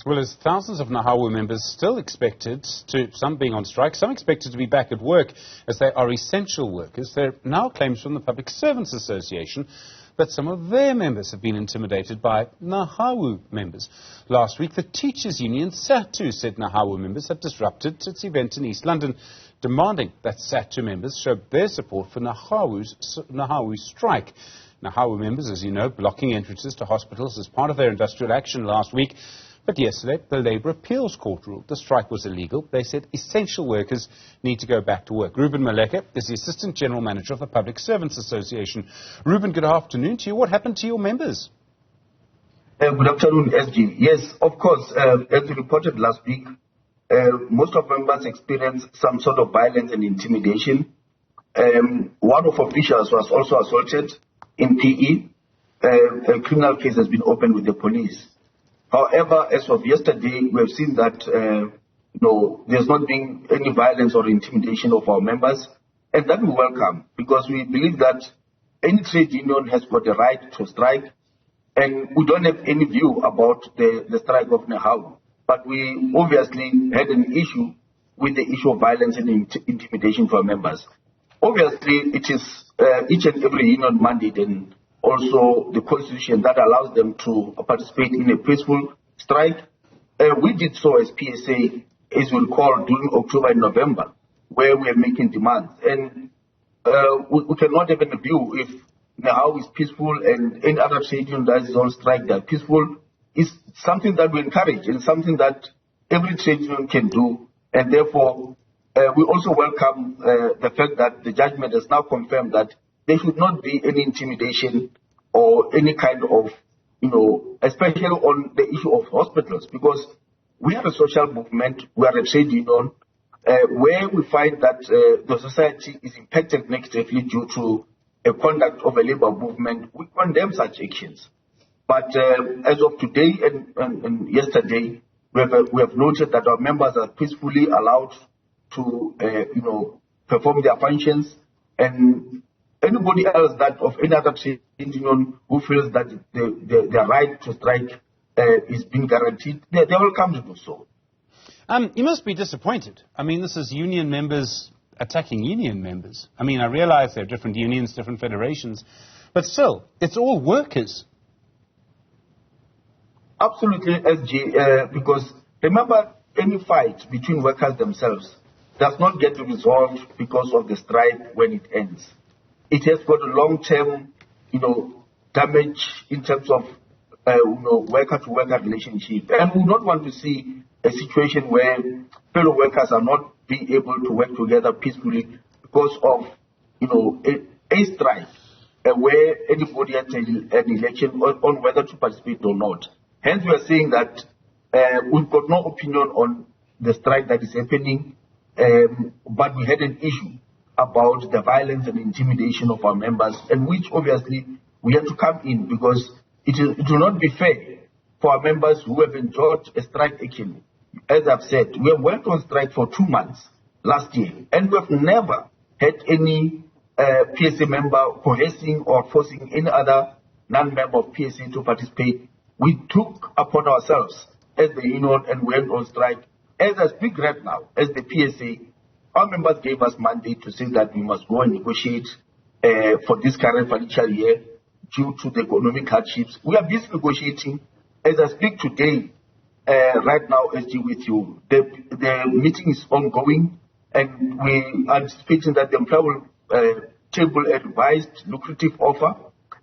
Well, as thousands of Nehawu members still expected to, some being on strike, some expected to be back at work as they are essential workers, there are now claims from the Public Servants Association that some of their members have been intimidated by Nehawu members. Last week, the teachers' union, Sadtu, said Nehawu members had disrupted its event in East London, demanding that Sadtu members show their support for Nehawu's strike. Nehawu members, as you know, blocking entrances to hospitals as part of their industrial action last week. But yesterday, the Labour Appeals Court ruled the strike was illegal. They said essential workers need to go back to work. Reuben Maleka is the Assistant General Manager of the Public Servants Association. Reuben, good afternoon to you. What happened to your members? Good afternoon, SG. Yes, of course, as we reported last week, most of members experienced some sort of violence and intimidation. One of officials was also assaulted in PE. A criminal case has been opened with the police. However, as of yesterday, we have seen that there's not been any violence or intimidation of our members, and that we welcome, because we believe that any trade union has got the right to strike, and we don't have any view about the strike of Nehawu. But we obviously had an issue with the issue of violence and intimidation for our members. Obviously, it is each and every union mandate and also the constitution that allows them to participate in a peaceful strike. We did so as PSA, as we recall, during October and November, where we are making demands. And we cannot have a view if Nehawu is peaceful and any other trade union does its own strike that peaceful. Is something that we encourage and something that every trade union can do. And therefore, we also welcome the fact that the judgment has now confirmed that there should not be any intimidation or any kind of, especially on the issue of hospitals, because we are a social movement, we are a trade union, where we find that the society is impacted negatively due to a conduct of a labor movement. We condemn such actions. But as of today and yesterday, we have noted that our members are peacefully allowed to, perform their functions, and anybody else that of any other trade union who feels that their right to strike is being guaranteed, they will come to do so. You must be disappointed. I mean, this is union members attacking union members. I mean, I realize there are different unions, different federations, but still, it's all workers. Absolutely, SG, because remember, any fight between workers themselves does not get resolved because of the strike when it ends. It has got a long-term, damage in terms of, worker-to-worker relationship. And we don't want to see a situation where fellow workers are not being able to work together peacefully because of, a strike where anybody has an election on whether to participate or not. Hence, we are saying that we've got no opinion on the strike that is happening, but we had an issue about the violence and intimidation of our members, and which obviously we have to come in because it will not be fair for our members who have enjoyed a strike action. As I've said, we have went on strike for 2 months last year, and we have never had any PSA member coercing or forcing any other non-member of PSA to participate. We took upon ourselves as the union and went on strike. As I speak right now, as the PSA, our members gave us mandate to say that we must go and negotiate for this current financial year due to the economic hardships. We are busy negotiating. As I speak today, right now, SG, with you, the meeting is ongoing, and we are anticipating that the employer will table a revised lucrative offer,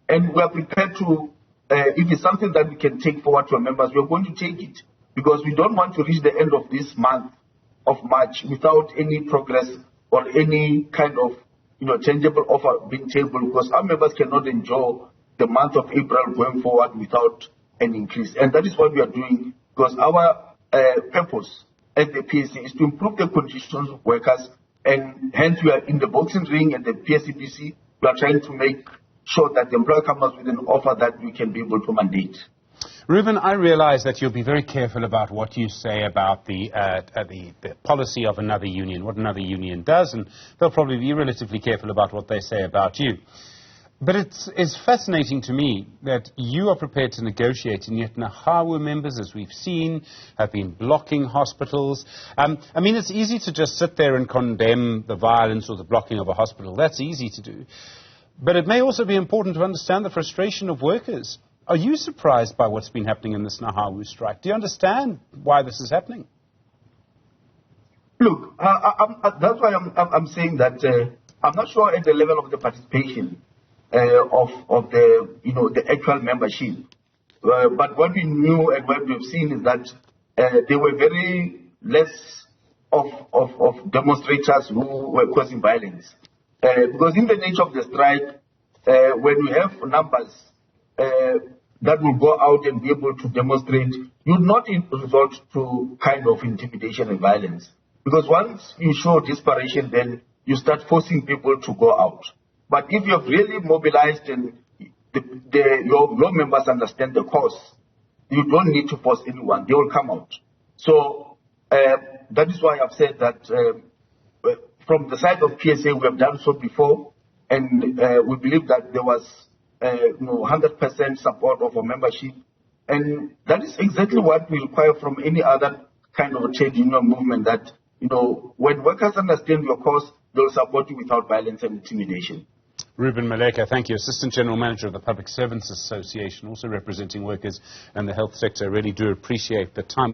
and we are prepared to, if it's something that we can take forward to our members, we are going to take it, because we don't want to reach the end of this month of March without any progress or any kind of tangible offer being tabled, because our members cannot enjoy the month of April going forward without an increase. And that is what we are doing, because our purpose as the PSA is to improve the conditions of workers, and hence we are in the boxing ring and the PSCPC. We are trying to make sure that the employer comes up with an offer that we can be able to mandate. Reuben, I realize that you'll be very careful about what you say about the policy of another union, what another union does, and they'll probably be relatively careful about what they say about you. But it's fascinating to me that you are prepared to negotiate, and yet Nehawu members, as we've seen, have been blocking hospitals. I mean, it's easy to just sit there and condemn the violence or the blocking of a hospital. That's easy to do. But it may also be important to understand the frustration of workers. Are you surprised by what's been happening in this Nehawu strike? Do you understand why this is happening? Look, that's why I'm saying that I'm not sure at the level of the participation of the actual membership. But what we knew and what we've seen is that there were very less of demonstrators who were causing violence. Because in the nature of the strike, when you have numbers that will go out and be able to demonstrate, you'd not resort to kind of intimidation and violence. Because once you show desperation, then you start forcing people to go out. But if you have really mobilized and your members understand the cause, you don't need to force anyone. They will come out. So that is why I've said that from the side of PSA, we have done so before, and we believe that there was 100% support of our membership. And that is exactly what we require from any other kind of a trade union movement, that when workers understand your cause, they'll support you without violence and intimidation. Reuben Maleka, thank you. Assistant General Manager of the Public Servants Association, also representing workers and the health sector. I really do appreciate the time.